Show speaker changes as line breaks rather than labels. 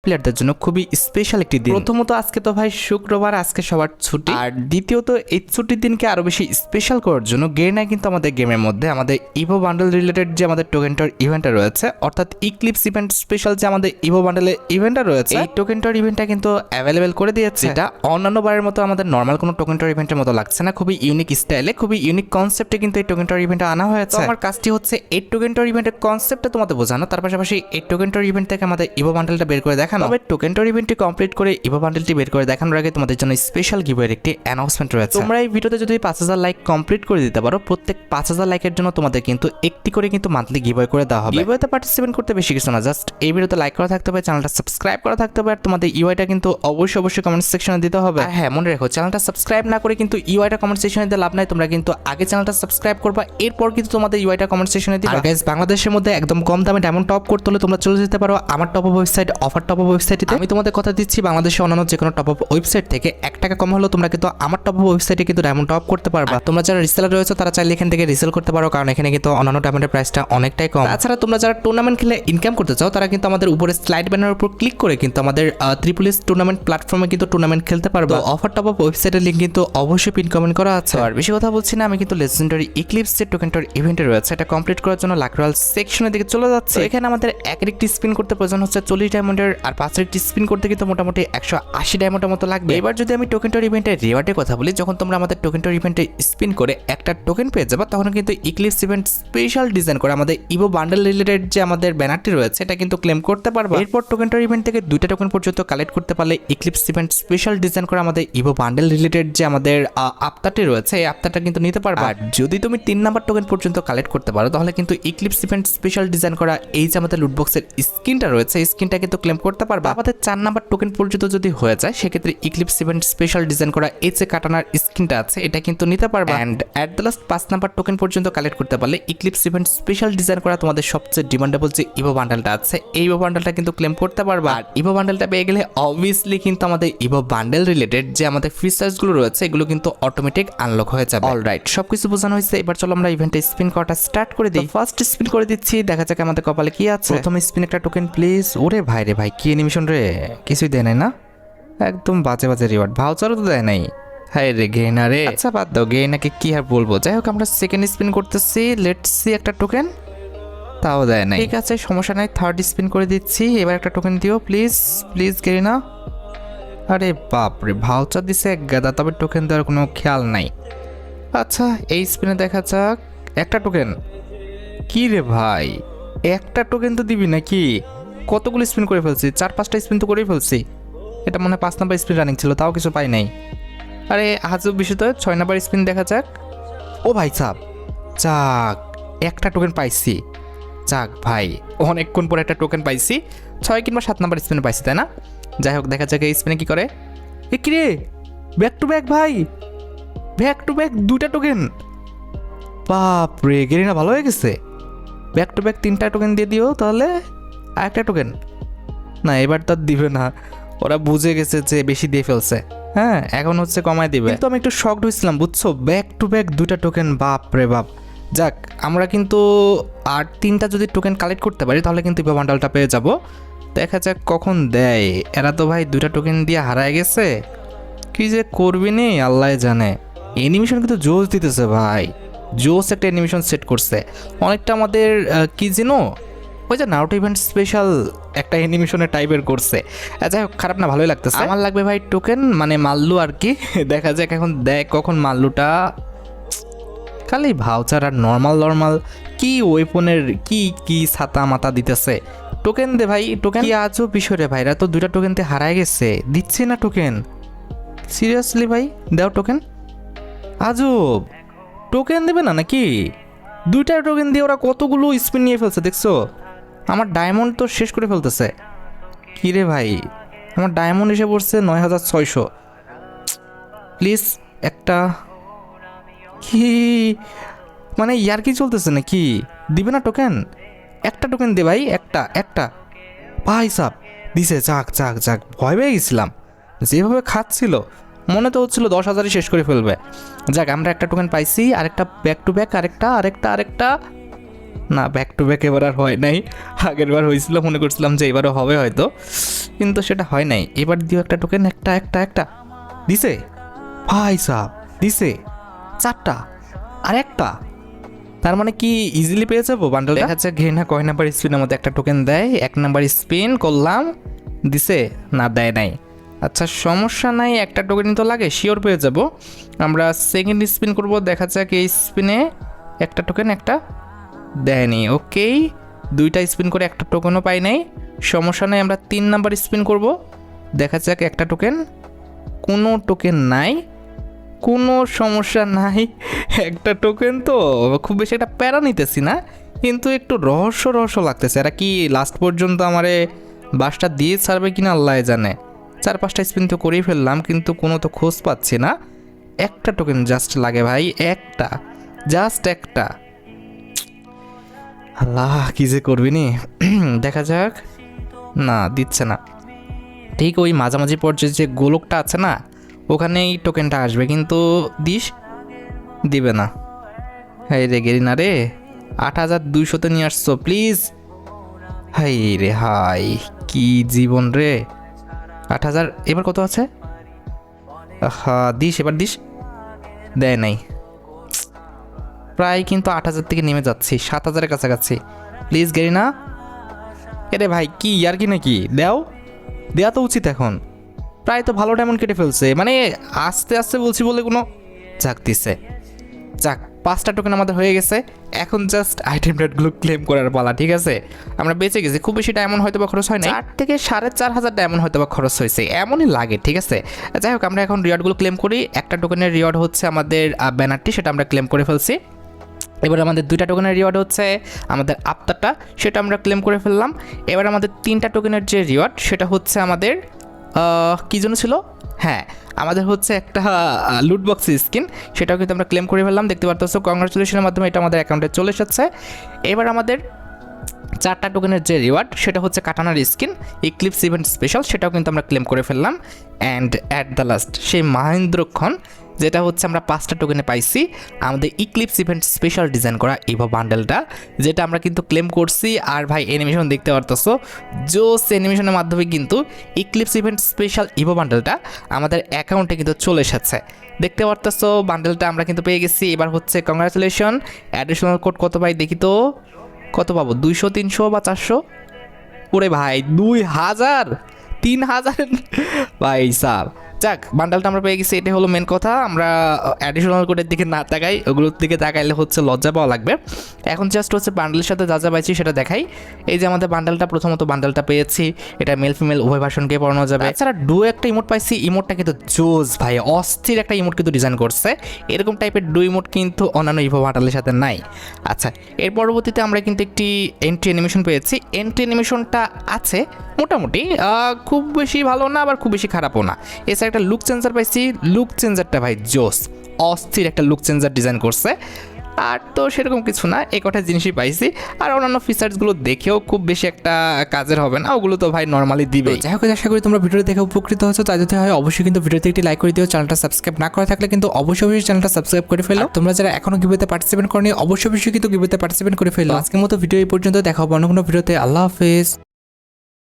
প্লেয়ারদের জন্য খুবই স্পেশাল একটি দিন। প্রথমত আজকে তো ভাই শুক্রবার, আজকে সবার ছুটি, আর দ্বিতীয়ত এই ছুটির দিনকে আরো বেশি স্পেশাল করার জন্য গেরিনা কিন্তু আমাদের গেমের মধ্যে আমাদের ইভো বান্ডেল রিলেটেড যে আমাদের টোকেনটার ইভেন্টটা রয়েছে, অর্থাৎ ইক্লিপস ইভেন্ট স্পেশাল যে আমাদের ইভো বান্ডেলের ইভেন্টটা রয়েছে, এই টোকেনটার ইভেন্টটা কিন্তু অ্যাভেলেবেল করে দিয়েছে। এটা অন্যান্য বারের মতো আমাদের নর্মাল কোনো টোকেনটার ইভেন্টের মতো লাগছে না, খুবই ইউনিক স্টাইলে, খুবই ইউনিক কনসেপ্টে কিন্তু এই টোকেনটার ইভেন্টটা আনা হয়েছে। আমার কাজটি হচ্ছে এই টোকেনটার ইভেন্টের কনসেপ্টটা তোমাদের বোঝানো, তার পাশাপাশি এই টোকেনটার ইভেন্ট থেকে আমাদের ইভো বান্ডেলটা বের করে দেখানো। তবে টোকেনটার ইভেন্টটি কমপ্লিট করে ইভো বান্ডেলটি বের করে দেখানোর আগে তোমাদের জন্য স্পেশাল গিভওয়ের একটি অ্যানাউন্সমেন্ট রয়েছে। তোমরা এই ভিডিওতে যদি 5000 লাইক কমপ্লিট করে দিতে পারো, প্রত্যেক 5000 লাইকের জন্য তোমাদের কিন্তু একটি করে কিন্তু মান্থলি গিভওয়ে করে দেওয়া হবে। গিভওয়েতে পার্টিসিপেট করতে বেশি কিছু না, জাস্ট এই ভিডিওতে লাইক করা থাকতে হবে, চ্যানেলটা সাবস্ক্রাইব করা থাকতে হবে, আর তোমাদের ইউআইটা কিন্তু অবশ্যই কমেন্ট সেকশনে দিতে হবে। হ্যাঁ, মনে রেখো, চ্যানেলটা সাবস্ক্রাইব না করে কিন্তু ইউআইটা কমেন্ট সেকশনে দিতে লাভ নাই। তোমরা কিন্তু আগে চ্যানেলটা সাবস্ক্রাইব করবা, এরপর কিন্তু তোমাদের ইউআইটা কমেন্ট সেকশনে দিবা। আর গাইস, বাংলাদেশের মধ্যে একদম কম দামে ডায়মন্ড টপ করতে হলে তোমরা চলে যেতে পারো আমার top up website offer top up ওয়েবসাইটে। আমি তোমাদের কথা দিচ্ছি, বাংলাদেশের অন্যান্য যে কোনো টপ আপ ওয়েবসাইট থেকে 1 টাকা কম হলেও তোমরা কিন্তু আমার টপ আপ ওয়েবসাইটে কিন্তু ডায়মন্ড টপ করতে পারবা। তোমরা যারা রিসেলার রয়েছে তারা চাইলে এখান থেকে রিসেল করতে পারো, কারণ এখানে কিন্তু অন্যান্য ডায়মন্ডের প্রাইসটা অনেকটাই কম। তাছাড়া তোমরা যারা টুর্নামেন্ট খেলে ইনকাম করতে চাও তারা কিন্তু আমাদের উপরে স্লাইড ব্যানারের উপর ক্লিক করে কিন্তু আমাদের ট্রিপল এস টুর্নামেন্ট প্ল্যাটফর্মে কিন্তু টুর্নামেন্ট খেলতে পারবে। অফার টপ আপ ওয়েবসাইটের লিংক কিন্তু অবশ্যই পিন কমেন্ট করা আছে। আর বেশি কথা বলছি না, আমি কিন্তু লেজেন্ডারি ইক্লিপস যে টোকেনটার ইভেন্টে রয়েছে এটা কমপ্লিট করার জন্য লাকরাল সেকশনের দিকে চলে যাচ্ছে। এখানে আমাদের একটি স্পিন করতে প্রয়োজন হচ্ছে 40 ডায়মন্ডের, আর 5টি স্পিন করতে কিন্তু মোটামুটি 180 ডায়মন্ডের মতো লাগবে। এবার যদি আমি টোকেনটার ইভেন্টের রিওয়ার্ডের কথা বলি, যখন তোমরা আমাদের টোকেনটার ইভেন্টে স্পিন করে একটা টোকেন পেয়ে যাবে, তখন কিন্তু ইক্লিপস ইভেন্ট স্পেশাল ডিজাইন করে আমাদের ইভো বান্ডেল রিলেটেড যে আমাদের ব্যানারটি রয়েছে এটা কিন্তু ক্লেম করতে পারবে। এরপর টোকেনটার ইভেন্ট থেকে 2টা টোকেন পর্যন্ত কালেক্ট করতে পারলে ইক্লিপস ইভেন্ট স্পেশাল ডিজাইন করে আমাদের ইভো বান্ডেল রিলেটেড যে আমাদের আফতারটি রয়েছে এই আফতারটা কিন্তু নিতে পারবে। আর যদি তুমি 3 নাম্বার টোকেন পর্যন্ত কালেক্ট করতে পারো তাহলে কিন্তু ইক্লিপস ইভেন্ট স্পেশাল ডিজাইন করা এই যে আমাদের লুটবক্সের স্কিনটা রয়েছে এই স্কিনটা কিন্তু ক্লেম করতে পারবে। আমাদের 4 নাম্বার টোকেন পর্যন্ত যদি হয়ে যায় সেক্ষেত্রে ইক্লিপস ইভেন্ট স্পেশাল ডিজাইন করা এই যে কাটানার স্কিনটা আছে এটা কিন্তু নিতে পারবে। And at the last 5 number token পর্যন্ত কালেক্ট করতে পারলে ইক্লিপস ইভেন্ট স্পেশাল ডিজাইন করা তোমাদের সবচেয়ে ডিমান্ডেবল যে ইভো বান্ডেলটা আছে এই ইভো বান্ডেলটা কিন্তু ক্লেম করতে পারবে। আর ইভো বান্ডেলটা পেয়ে গেলে অবভিয়াসলি কিন্তু আমাদের ইভো বান্ডেল রিলেটেড যে আমাদের ফিচার্সগুলো রয়েছে এগুলো কিন্তু অটোমেটিক আনলক হয়ে যাবে। অলরাইট, সবকিছু বোঝানো হয়েছে, এবার চলো আমরা ইভেন্টে স্পিন করাটা স্টার্ট করে দিই। ফার্স্ট স্পিন করে দিচ্ছি, দেখা যাক আমাদের কপালে কি আছে। প্রথম স্পিন একটা টোকেন প্লিজ। ওরে ভাই রে ভাই, কি অ্যানিমেশন রে, কিছুই দেয় নাই না, একদম বাজে বাজে রিওয়ার্ড, ভাউচারও তো দেয় নাই। হাই রে গেইনা রে, আচ্ছা বাদ দাও, গেইনাকে কি আর বলবো। যাই হোক, আমরা সেকেন্ড স্পিন করতেছি, লেটস সি একটা টোকেন, তাও দেয় নাই। ঠিক আছে, সমস্যা নাই, থার্ড স্পিন করে দিচ্ছি। এবার একটা টোকেন দিও প্লিজ প্লিজ গেইনা। আরে বাপ রে, ভাউচার দিছে এক গাদা, তবে টোকেন দেওয়ার কোনো খেয়াল নাই। আচ্ছা, এই স্পিনে দেখা যাক একটা টোকেন। কি রে ভাই, একটা টোকেন তো দিবি নাকি? কতগুলো স্পিন করে ফেলছি, 4-5টা স্পিন তো করেই ফেলছি। এটা মনে হয় 5 নাম্বার স্পিন রানিং ছিল, তাও কিছু পাই নাই। আরে হাজব বিষয় তো, 6 নাম্বার স্পিন দেখা যাক। ও ভাই সাব, যাক একটা টোকেন পাইছি। যাক ভাই, অনেকক্ষণ পরে একটা টোকেন পাইছি। 6 কিংবা 7 নাম্বার স্পিনে পাইছি, তাই না? যাই হোক, দেখা যাক এই স্পিনে কি করে। এ কি রে, ব্যাক টু ব্যাক ভাই, ব্যাক টু ব্যাক 2টা টোকেন। বাপ রে, গেরিনা ভালো হয়ে গেছে। ব্যাক টু ব্যাক 3টা টোকেন দিয়ে দিও তাহলে। আর একটা টোকেন না, এবার তো দিবে না, ওরা বুঝে গেছে যে বেশি দিয়ে ফেলছে। হ্যাঁ, এখন হচ্ছে কমায় দিবে। কিন্তু আমি একটু শকড হয়েছিলাম বুঝছো, ব্যাক টু ব্যাক 2টা টোকেন, বাপ রে বাপ। যাক, আমরা কিন্তু আর 3টা যদি টোকেন কালেক্ট করতে পারি তাহলে কিন্তু ইভো বান্ডেলটা পেয়ে যাব। দেখা যাক কখন দেয়। এরা তো ভাই 2টা টোকেন দিয়ে হারায় গেছে, কি যে করবি নি আল্লাহ জানে। অ্যানিমেশন কিন্তু জোস দিতেছে ভাই, জোস একটা অ্যানিমেশন সেট করছে, অনেকটা আমাদের কি যেনো ওই যে নারুটো ইভেন্ট স্পেশাল একটা অ্যানিমেশনের টাইপের করছে। যাই হোক, খারাপ না, ভালোই লাগতেছে। আমার লাগবে ভাই টোকেন, মানে মাল্লু আর কি। দেখা যাক এখন দেখ কখন মাল্লুটা। খালি ভাউচার আর নর্মাল কি ওয়েপনের কি কি ছাতা মাতা দিতেছে। টোকেন দে ভাই, টোকেন। কি আজও বিষয় রে ভাইরা, তো 2টা টোকেন তে হারায় গেছে, দিচ্ছে না টোকেন। সিরিয়াসলি ভাই, দাও টোকেন। আজব, টোকেন দেবে না নাকি? 2টা টোকেন দিয়ে ওরা কতগুলো স্পিন নিয়ে ফেলছে দেখছো। আমার ডায়মন্ড তো শেষ করে ফেলতেছে। কি রে ভাই, আমার ডায়মন্ড এসে পড়ছে 9600। প্লিজ একটা, কি মানে ইয়ার কি চলতেছে নাকি? দিবে না টোকেন? একটা টোকেন দে ভাই, একটা ভাই সাব দিছে। যাক যাক যাক, ভয় পেয়ে গেছিলাম, যেভাবে খাচ্ছিল মনে তো হচ্ছিল 10,000ই শেষ করে ফেলবে। যাক, আমরা একটা টোকেন পাইছি, আরেকটা ব্যাক টু ব্যাক, আরেকটা না, ব্যাক টু ব্যাক এবার আর হয় নাই। আগের বার হয়েছিল, মনে করছিলাম যে এবারও হবে হয়তো। কিন্তু সেটা হয় নাই। এবার দিও একটা টোকেন, একটা দিছে ভাই সাহ, দিছে 4টা আর একটা। তার মানে কি ইজিলি পেয়ে যাবো বান্ডেল? দেখা যাচ্ছে ঘেনা কয় নাম্বার স্পিনের মধ্যে একটা টোকেন দেয়। 1 নাম্বার স্পিন করলাম, দিছে না দেয় নাই। আচ্ছা সমস্যা নাই, একটা টোকেনই তো লাগে, শিওর পেয়ে যাব। আমরা সেকেন্ড স্পিন করব, দেখা যাক এই স্পিনে একটা টোকেন, একটা দেয়নি। ওকেই, 2টা স্পিন করে একটা টোকেনও পাই নাই, সমস্যা নাই। আমরা 3 নাম্বার স্পিন করব, দেখা যাক একটা টোকেন, কোনো টোকেন নাই, কোনো সমস্যা নাই। একটা টোকেন তো খুব বেশি একটা প্যারা নিতেছি না, কিন্তু একটু রহস্য লাগতেছে। এরা কি লাস্ট পর্যন্ত আমারে বাসটা দিয়ে ছাড়বে কিনা আল্লাহ জানে। 4-5টা স্পিন তো করেই ফেললাম, কিন্তু কোনো তো খোঁজ পাচ্ছি না। একটা টোকেন জাস্ট লাগে ভাই, একটা, জাস্ট একটা। আল্লাহ কি যে করবি নি। দেখা যাক, না দিচ্ছে না। ঠিক ওই মাঝামাঝি পর্যায়ে যে গোলকটা আছে না, ওখানেই টোকেনটা আসবে, কিন্তু দিবে না। হাই রে গেরিনা রে, 8200 নিয়ে আসছো প্লিজ। হাই রে হাই, কি জীবন রে। 8000, এবার কত আছে? হ্যাঁ দিস, এবার দিস, দেয় নাই। প্রায় কিন্তু 8000 থেকে নেমে যাচ্ছি, 7000-এর কাছাকাছি। Please Garena. এরে ভাই কি আর কি নাকি, দেওয়া তো উচিত এখন। প্রায় তো ভালো ডায়মন্ড কেটে ফেলছে, মানে আস্তে আস্তে বলছি বলে কোনো যাক দিচ্ছে। যাক 5টা টোকেন আমাদের হয়ে গেছে, এখন জাস্ট আইটেম রেটগুলো ক্লেম করার পালা। ঠিক আছে, আমরা বেঁচে গেছি, খুব বেশি ডায়মন্ড হয়তো বা খরচ হয় না, 4 থেকে 4500 ডায়মন্ড হয়তো বা খরচ হয়েছে, এমনই লাগে। ঠিক আছে, যাই হোক আমরা এখন রিওয়ার্ডগুলো ক্লেম করি। একটা টোকেনের রিওয়ার্ড হচ্ছে আমাদের ব্যানারটি, সেটা আমরা ক্লেম করে ফেলছি। এবার আমাদের 2টা টোকেনের রিওয়ার্ড হচ্ছে আমাদের আত্মাটা, সেটা আমরা ক্লেম করে ফেললাম। এবার আমাদের 3টা টোকেনের যে রিওয়ার্ড, সেটা হচ্ছে আমাদের কী জন্য ছিল, হ্যাঁ আমাদের হচ্ছে একটা লুট বক্স স্কিন, সেটাও কিন্তু আমরা ক্লেম করে ফেললাম। দেখতে পারতেছো কংগ্রাচুলেশনের মাধ্যমে এটা আমাদের অ্যাকাউন্টে চলে এসেছে। এবার আমাদের 4টা টোকেনের যে রিওয়ার্ড, সেটা হচ্ছে কাটানার স্কিন ইক্লিপস ইভেন্ট স্পেশাল, সেটাও কিন্তু আমরা ক্লেম করে ফেললাম। অ্যান্ড অ্যাট দ্য লাস্ট সেই মহেন্দ্রক্ষণ, যেটা হচ্ছে আমরা 5টা টোকেনে পাইছি আমাদের ইক্লিপস ইভেন্ট স্পেশাল ডিজাইন করা ইভো বান্ডেলটা, যেটা আমরা কিন্তু ক্লেম করছি। আর ভাই অ্যানিমেশন দেখতে পারতেছো, জোস অ্যানিমেশনের মাধ্যমে কিন্তু ইক্লিপস ইভেন্ট স্পেশাল ইভো বান্ডেলটা আমাদের অ্যাকাউন্টে কিন্তু চলে এসেছে। দেখতে পারতেছো বান্ডেলটা আমরা কিন্তু পেয়ে গেছি। এবার হচ্ছে কংগ্রাচুলেশন। অ্যাডিশনাল কোড কত পাই দেখি তো, কত পাবো, 200, 300 বা 400? ওরে ভাই 2000, 3000 ভাই সাব। যাক বান্ডালটা আমরা পেয়ে গেছি, এটাই হলো মেন কথা। আমরা অ্যাডিশনাল কোডের দিকে না তাকাই, ওগুলোর দিকে তাকাইলে হচ্ছে লজ্জা পাওয়া লাগবে। এখন জাস্ট হচ্ছে বান্ডেলের সাথে যা যা পাইছি সেটা দেখাই। এই যে আমাদের বান্ডালটা, প্রথমত বান্ডালটা পেয়েছি, এটা মেল ফিমেল উভয় ভার্সনকে পড়ানো যাবে। এছাড়া একটা ইমোট পাইছি, ইমোটটা কিন্তু জোস ভাই, অস্থির একটা ইমোট কিন্তু ডিজাইন করছে। এরকম টাইপের ইমোট কিন্তু অন্যান্য ইভো বান্ডালের সাথে নাই। আচ্ছা এর পরবর্তীতে আমরা কিন্তু একটি এন্ট্রি অ্যানিমেশন পেয়েছি। এন্ট্রি অ্যানিমেশনটা আছে মোটামুটি, খুব বেশি ভালো না আবার খুব বেশি খারাপও না। এছাড়া একটা লুক চেঞ্জার পাইছি, লুক চেঞ্জারটা ভাই জোস, অস্থির একটা লুক চেঞ্জার ডিজাইন করছে। আর তো সেরকম কিছু না, এই কটা জিনিসই পাইছি। আর অন্যান্য ফিচার্সগুলো দেখেও খুব বেশি একটা কাজের হবে না, ওগুলো তো ভাই নর্মালি দিবে। যাই হোক আশা করি তোমরা ভিডিও দেখে উপকৃত হচ্ছো, তাই যদি হয় অবশ্যই কিন্তু ভিডিওতে একটি লাইক করে দিও। চ্যানেলটা সাবস্ক্রাইব না করা থাকলে কিন্তু অবশ্যই চ্যানেলটা সাবস্ক্রাইব করে ফেলো। তোমরা যারা এখনো গিভওয়েতে পার্টিসিপেট করনি অবশ্যই কিন্তু গিভওয়েতে পার্টিসিপেট করে ফেলো। আজকের মতো ভিডিও এই পর্যন্ত, দেখা হবে অন্য কোনো ভিডিওতে। আল্লাহ হাফেজ।